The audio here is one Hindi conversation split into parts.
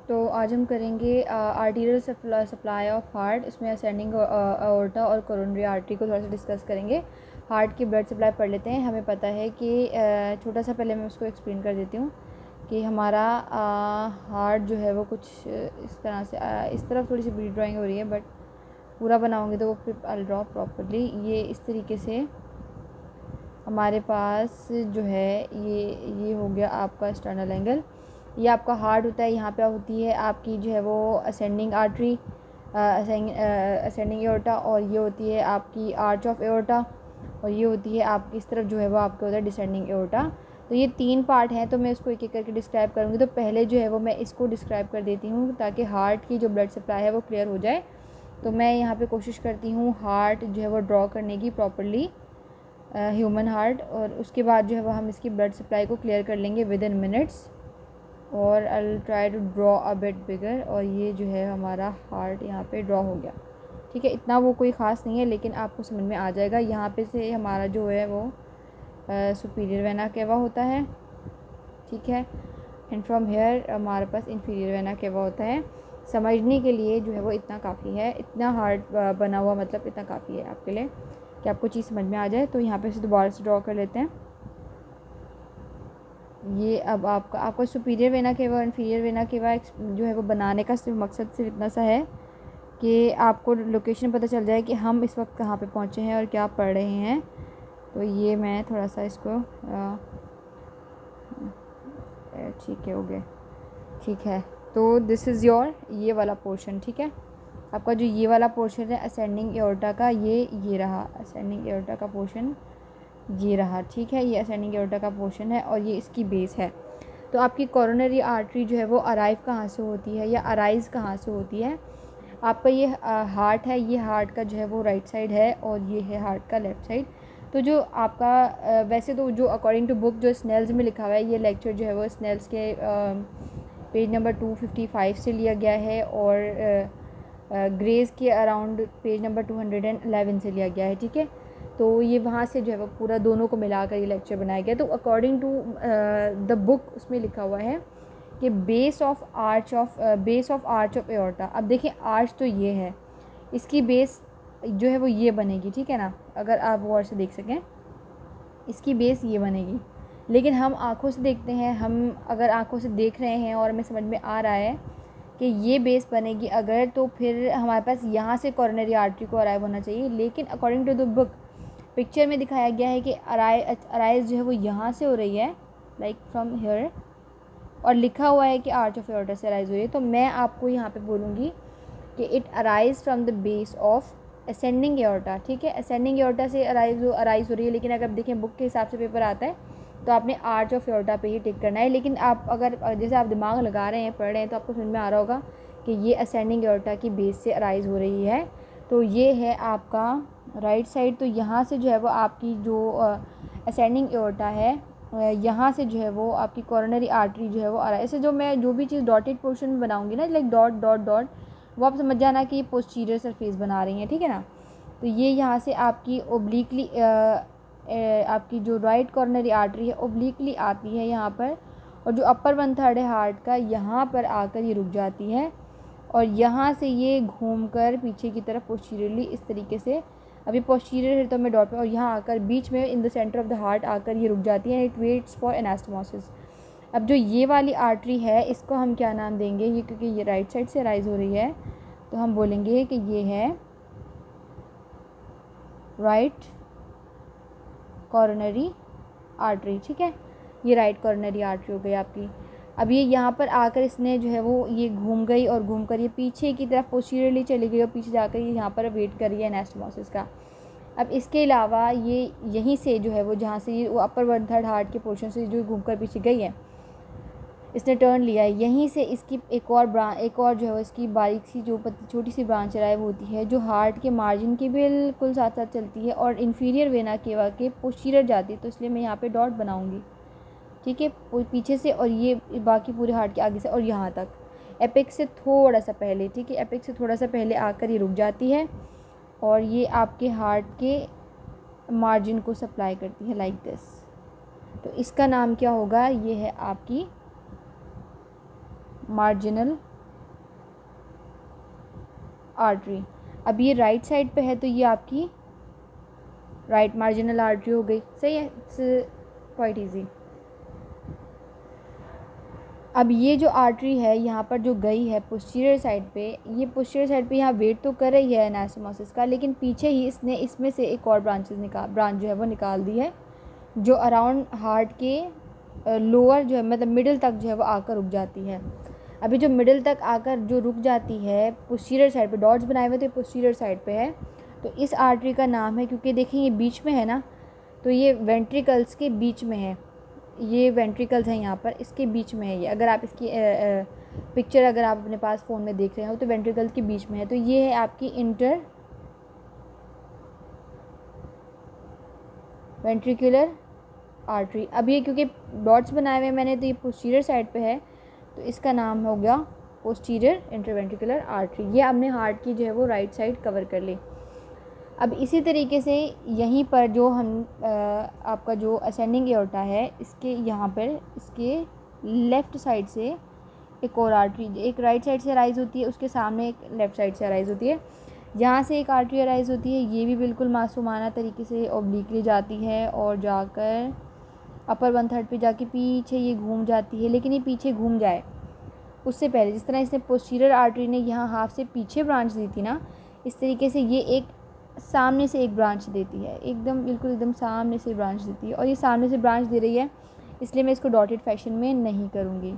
तो आज हम करेंगे आर्टीरियल सप्लाई ऑफ हार्ट। इसमें असेंडिंग अओर्टा और कोरोनरी आर्टरी को थोड़ा सा डिस्कस करेंगे। हार्ट की ब्लड सप्लाई पढ़ लेते हैं। हमें पता है कि छोटा सा पहले मैं उसको एक्सप्लेन कर देती हूँ कि हमारा हार्ट जो है वो कुछ इस तरह से इस तरफ थोड़ी सी बड़ी ड्राइंग हो रही है, बट पूरा बनाऊँगी तो वो फिर आई ड्रॉ प्रॉपरली। ये इस तरीके से हमारे पास जो है ये हो गया आपका एक्सटर्नल एंगल। ये आपका हार्ट होता है, यहाँ पे होती है आपकी जो है वो असेंडिंग आर्टरी, असेंडिंग एओर्टा, और ये होती है आपकी आर्च ऑफ एओर्टा, और ये होती है आपकी इस तरफ जो है वो आपके होता है डिसेंडिंग एओर्टा। तो ये 3 पार्ट हैं, तो मैं इसको एक एक करके डिस्क्राइब करूँगी। तो पहले जो है वो मैं इसको डिस्क्राइब कर देती हूँ ताकि हार्ट की जो ब्लड सप्लाई है वो क्लियर हो जाए। तो मैं यहाँ पे कोशिश करती हूँ हार्ट जो है वो ड्रॉ करने की प्रॉपरली, ह्यूमन हार्ट, और उसके बाद जो है वो हम इसकी ब्लड सप्लाई को क्लियर कर लेंगे विद इन मिनट्स। और I try to draw a bit bigger, और ये जो है हमारा हार्ट यहाँ पे ड्रॉ हो गया। ठीक है, इतना वो कोई ख़ास नहीं है लेकिन आपको समझ में आ जाएगा। यहाँ पे से हमारा जो है वो सुपीरियर वेना केवा होता है, ठीक है, एंड फ्रॉम हेयर हमारे पास इंफीरियर वेना केवा होता है। समझने के लिए जो है वो इतना काफ़ी है, इतना हार्ट बना हुआ मतलब इतना काफ़ी है आपके लिए कि आपको चीज़ समझ में आ जाए। तो यहाँ पे से दोबारा से ड्रॉ कर लेते हैं। ये अब आपका सुपीरियर वेना केवा और इन्फीरियर वेना केवा जो है वो बनाने का सिर्फ मकसद सिर्फ इतना सा है कि आपको लोकेशन पता चल जाए कि हम इस वक्त कहाँ पे पहुँचे हैं और क्या पढ़ रहे हैं। तो ये मैं थोड़ा सा इसको ठीक है, हो गया, ठीक है। तो दिस इज़ योर ये वाला पोर्शन, ठीक है। आपका जो ये वाला पोर्शन है असेंडिंग एओर्टा का, ये रहा असेंडिंग एओर्टा का पोर्शन, ये रहा, ठीक है। ये असेंडिंग एओर्टा का पोर्शन है और ये इसकी बेस है। तो आपकी कोरोनरी आर्टरी जो है वो अराइव कहाँ से होती है या अराइज़ कहाँ से होती है? आपका ये हार्ट है, ये हार्ट का जो है वो राइट साइड है और ये है हार्ट का लेफ़्ट साइड। तो जो आपका वैसे तो जो अकॉर्डिंग टू बुक जो स्नेल्स में लिखा हुआ है, ये लेक्चर जो है वो स्नेल्स के पेज नंबर 255 से लिया गया है, और ग्रेज के अराउंड पेज नंबर 211 से लिया गया है, ठीक है। तो ये वहाँ से जो है वो पूरा दोनों को मिलाकर ये लेक्चर बनाया गया। तो अकॉर्डिंग टू द बुक उसमें लिखा हुआ है कि base of arch of aorta. अब देखिए आर्च तो ये है, इसकी बेस जो है वो ये बनेगी, ठीक है ना। अगर आप गौर से देख सकें, इसकी बेस ये बनेगी। लेकिन हम आँखों से देखते हैं, हम अगर आँखों से देख रहे हैं और हमें समझ में आ रहा है कि ये बेस बनेगी अगर, तो फिर हमारे पास यहाँ से कोरोनरी आर्टरी को अराइव होना चाहिए। लेकिन according to the book picture में दिखाया गया है कि अराइज जो है वो यहाँ से हो रही है, लाइक फ्रॉम हेयर, और लिखा हुआ है कि आर्च ऑफ एओर्टा से अराइज हो रही है। तो मैं आपको यहाँ पे बोलूँगी कि it arise from the base of ascending aorta, ठीक है। असेंडिंग एओर्टा से अराइज हो रही है, लेकिन अगर देखें बुक के हिसाब से पेपर आता है तो आपने आर्च ऑफ एओर्टा पे ही टिक करना है। लेकिन आप अगर जैसे आप दिमाग लगा रहे हैं, पढ़ रहे हैं, तो आपको समझ में आ रहा होगा कि ये असेंडिंग एओर्टा की बेस से अराइज हो रही है। तो ये है आपका राइट साइड। तो यहाँ से जो है वो आपकी जो असेंडिंग एओर्टा है, यहाँ से जो है वो आपकी कोरोनरी आर्टरी जो है वो आ रहा है। ऐसे जो मैं जो भी चीज़ डॉटेड पोर्शन बनाऊँगी ना, लाइक डॉट डॉट डॉट, वो आप समझ जाना कि पोस्टीरियर सरफेस बना रही हैं, ठीक है ना। तो ये यहाँ से आपकी ओब्लिकली आपकी जो राइट कॉर्नरी आर्टरी है ओब्लिकली आती है यहाँ पर, और जो अपर 1/3 है हार्ट का, यहाँ पर आकर ये रुक जाती है, और यहाँ से ये घूमकर पीछे की तरफ पोस्टीरियरली इस तरीके से, अभी पोस्टीरियर है तो मैं डॉट पे, और यहाँ आकर बीच में in the centre of the heart आकर ये रुक जाती है। It waits for anastomosis. अब जो ये वाली आर्टरी है इसको हम क्या नाम देंगे, ये क्योंकि ये राइट साइड से राइज हो रही है तो हम बोलेंगे कि ये है राइट कॉर्नरी आर्टरी, ठीक है। ये राइट कॉर्नरी आर्टरी हो गई आपकी। अब ये यहाँ पर आकर इसने जो है वो ये घूम गई और घूमकर ये पीछे की तरफ पोस्टीरियरली चली गई और पीछे जाकर ये यहाँ पर वेट कर रही है एनास्टोमोसिस का। अब इसके अलावा ये यहीं से जो है वो जहाँ से ये वो अपर 1/3 हार्ट के पोर्शन से जो घूमकर पीछे गई है, इसने टर्न लिया है, यहीं से इसकी एक और जो है इसकी बारीक सी जो छोटी सी ब्रांच अराइव होती है, जो हार्ट के मार्जिन के बिल्कुल साथ साथ चलती है और इन्फीरियर वेना केवा के पोस्टीरियर जाती है। तो इसलिए मैं यहाँ पे डॉट बनाऊँगी, ठीक है, पीछे से, और ये बाकी पूरे हार्ट के आगे से और यहाँ तक, एपेक्स से थोड़ा सा पहले, ठीक है, एपेक्स से थोड़ा सा पहले आकर ये रुक जाती है और ये आपके हार्ट के मार्जिन को सप्लाई करती है लाइक दिस। तो इसका नाम क्या होगा, ये है आपकी मार्जिनल आर्टरी। अब ये राइट साइड पे है तो ये आपकी राइट मार्जिनल आर्टरी हो गई। सही है, इट्स क्वाइट ईजी। अब ये जो आर्टरी है यहाँ पर जो गई है पोस्टीरियर साइड पे, ये पोस्टीरियर साइड पे यहाँ वेट तो कर रही है एनास्टोमोसिस का, लेकिन पीछे ही इसने इसमें से एक और ब्रांच जो है वो निकाल दी है, जो अराउंड हार्ट के लोअर जो है मतलब मिडिल तक जो है वो आकर रुक जाती है। अभी जो मिडिल तक आकर जो रुक जाती है पोस्टीरियर साइड पे, डॉट्स बनाए हुए तो पोस्टीरियर साइड पे है, तो इस आर्टरी का नाम है, क्योंकि देखिए ये बीच में है ना, तो ये वेंट्रिकल्स के बीच में है, ये वेंट्रिकल्स हैं यहाँ पर, इसके बीच में है ये। अगर आप इसकी पिक्चर अगर आप अपने पास फ़ोन में देख रहे हो तो वेंट्रिकल्स के बीच में है, तो ये है आपकी इंटर वेंट्रिकुलर आर्टरी। अब ये क्योंकि डॉट्स बनाए हुए मैंने तो ये पोस्टीरियर साइड पे है, तो इसका नाम हो गया पोस्टीरियर इंटरवेंट्रिकुलर आर्टरी। ये हमने हार्ट की जो है वो राइट साइड कवर कर ली। अब इसी तरीके से यहीं पर जो हम आपका जो असेंडिंग एओर्टा है, इसके यहाँ पर इसके लेफ़्ट साइड से एक और आर्टरी, एक राइट साइड से अराइज़ होती है, उसके सामने एक लेफ़्ट साइड से अराइज़ होती है, यहाँ से एक आर्टरी अराइज़ होती है, ये भी बिल्कुल मासूमाना तरीके से ऑब्लिकली जाती है और जाकर अपर 1/3 पे जाके पीछे ये घूम जाती है। लेकिन ये पीछे घूम जाए उससे पहले, जिस तरह इसने पोस्टीरियर आर्टरी ने यहाँ हाफ से पीछे ब्रांच दी थी ना, इस तरीके से ये एक सामने से एक ब्रांच देती है, एकदम बिल्कुल एकदम सामने से ब्रांच देती है। और ये सामने से ब्रांच दे रही है, इसलिए मैं इसको डॉटेड फैशन में नहीं करूँगी।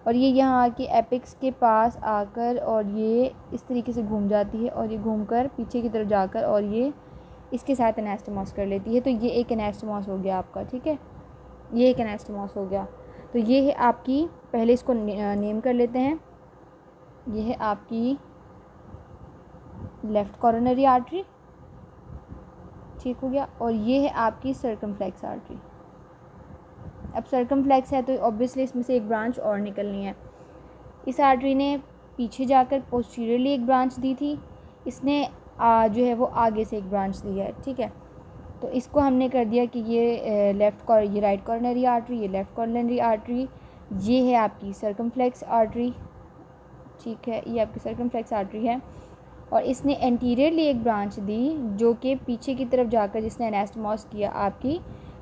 और ये यहाँ आके एपिक्स के पास आकर और ये इस तरीके से घूम जाती है और ये घूमकर पीछे की तरफ जाकर और ये इसके साथ एनास्टोमोस कर लेती है। तो ये एक एनास्टोमोस हो गया आपका, ठीक है, ये एक एनास्टोमोस हो गया। तो ये है आपकी, पहले इसको नेम कर लेते हैं, ये है आपकी लेफ़्ट कॉरोनरी आर्टरी, ठीक हो गया। और ये है आपकी सर्कमफ्लेक्स आर्टरी। अब सर्कमफ्लेक्स है तो ऑब्वियसली इसमें से एक ब्रांच और निकलनी है। इस आर्टरी ने पीछे जाकर पोस्टीरियरली एक ब्रांच दी थी, इसने जो है वो आगे से एक ब्रांच दी है, ठीक है। तो इसको हमने कर दिया कि ये ये राइट कॉर्नरी आर्टरी, ये लेफ़्ट कॉर्नरी आर्टरी, ये है आपकी सर्कमफ्लेक्स आर्टरी, ठीक है, ये आपकी सर्कमफ्लेक्स आर्टरी है। और इसने एंटीरियरली एक ब्रांच दी जो कि पीछे की तरफ जाकर जिसने एनास्टोमोस किया आपकी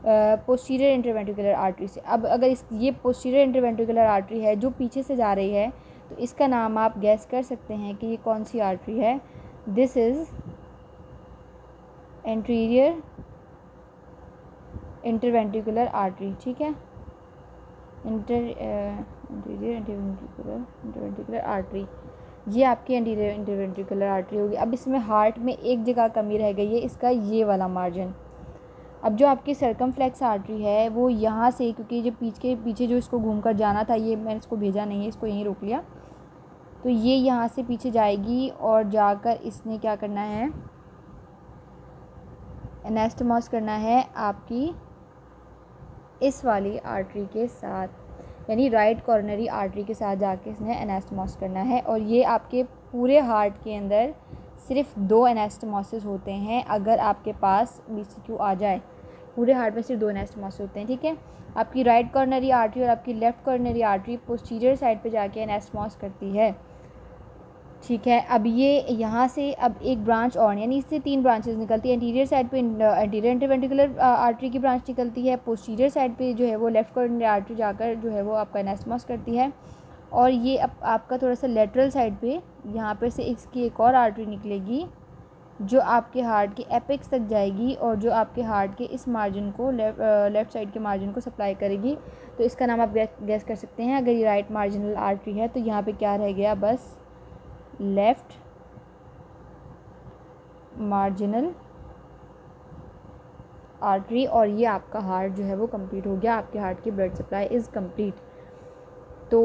पोस्टीरियर इंटरवेंट्रिकुलर आर्टरी से। अब अगर ये पोस्टीरियर इंटरवेंट्रिकुलर आर्टरी है जो पीछे से जा रही है, तो इसका नाम आप गैस कर सकते हैं कि ये कौन सी आर्टरी है। This is anterior interventricular artery, ठीक है, एंटीरियर इंटरवेंट्रिकुलर आर्टरी, ये आपकी एंटीरियर इंटरवेंट्रिकुलर आर्टरी होगी। अब इसमें हार्ट में एक जगह कमी रह गई है, इसका ये वाला मार्जिन। अब जो आपकी सर्कमफ्लेक्स आर्टरी है वो यहाँ से, क्योंकि जो पीछे जो इसको घूमकर जाना था, ये मैंने इसको भेजा नहीं है, इसको यहीं रोक लिया, तो ये यहाँ से पीछे जाएगी और जाकर इसने क्या करना है, एनास्टोमोस करना है आपकी इस वाली आर्टरी के साथ, यानी राइट कॉर्नरी आर्टरी के साथ जाके इसने एनास्टोमोस करना है। और ये आपके पूरे हार्ट के अंदर सिर्फ 2 एनास्टोमोसिस होते हैं। अगर आपके पास BCQ आ जाए, पूरे हार्ट में सिर्फ 2 एनास्टोमोसिस होते हैं, ठीक है। आपकी राइट कॉर्नरी आर्टरी और आपकी left coronary artery posterior side पे जाके एनास्टोमोस करती है, ठीक है। अब ये यहाँ से अब एक ब्रांच और, यानी इससे 3 ब्रांचेस निकलती है। एंटीरियर साइड पे एंटीरियर इंटरवेंट्रिकुलर आर्टरी की ब्रांच निकलती है, पोस्टीरियर साइड पे जो है वो लेफ़्ट कॉर्नरी आर्टरी जाकर जो है वो आपका एनास्टोमोस करती है। और ये आपका थोड़ा सा लेटरल साइड पे यहाँ पर से इसकी एक और आर्टरी निकलेगी जो आपके हार्ट के एपेक्स तक जाएगी और जो आपके हार्ट के इस मार्जिन को लेफ़्ट साइड के मार्जिन को सप्लाई करेगी। तो इसका नाम आप गैस कर सकते हैं। अगर ये राइट मार्जिनल आर्टरी है तो यहाँ पे क्या रह गया, बस लेफ़्ट मार्जिनल आर्टरी, और ये आपका हार्ट जो है वो कंप्लीट हो गया, आपके हार्ट की ब्लड सप्लाई इज़ कंप्लीट। तो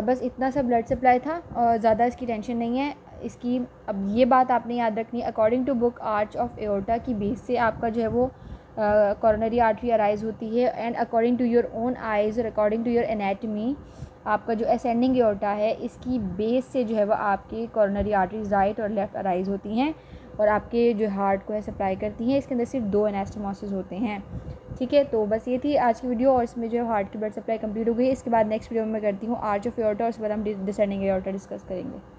बस इतना सा ब्लड सप्लाई था और ज़्यादा इसकी टेंशन नहीं है इसकी। अब ये बात आपने याद रखनी, according to book arch of aorta की बेस से आपका जो है वो कॉरोनरी आर्टरी अराइज होती है, and according to your own eyes और अकॉर्डिंग टू योर एनाटमी आपका जो असेंडिंग एओर्टा है इसकी बेस से जो है वो आपकी कॉरोनरी आर्टरीज राइट और लेफ़्ट अराइज होती हैं और आपके जो हार्ट को है सप्लाई करती हैं। इसके अंदर सिर्फ 2 एनास्टोमोसिस होते हैं, ठीक है। तो बस ये थी आज की वीडियो और इसमें जो है हार्ट की ब्लड सप्लाई कंप्लीट हो गई। इसके बाद नेक्स्ट वीडियो में मैं करती हूँ आर्च ऑफ एओर्टा और उसके बाद हम डिसेंडिंग एओर्टा डिस्कस करेंगे।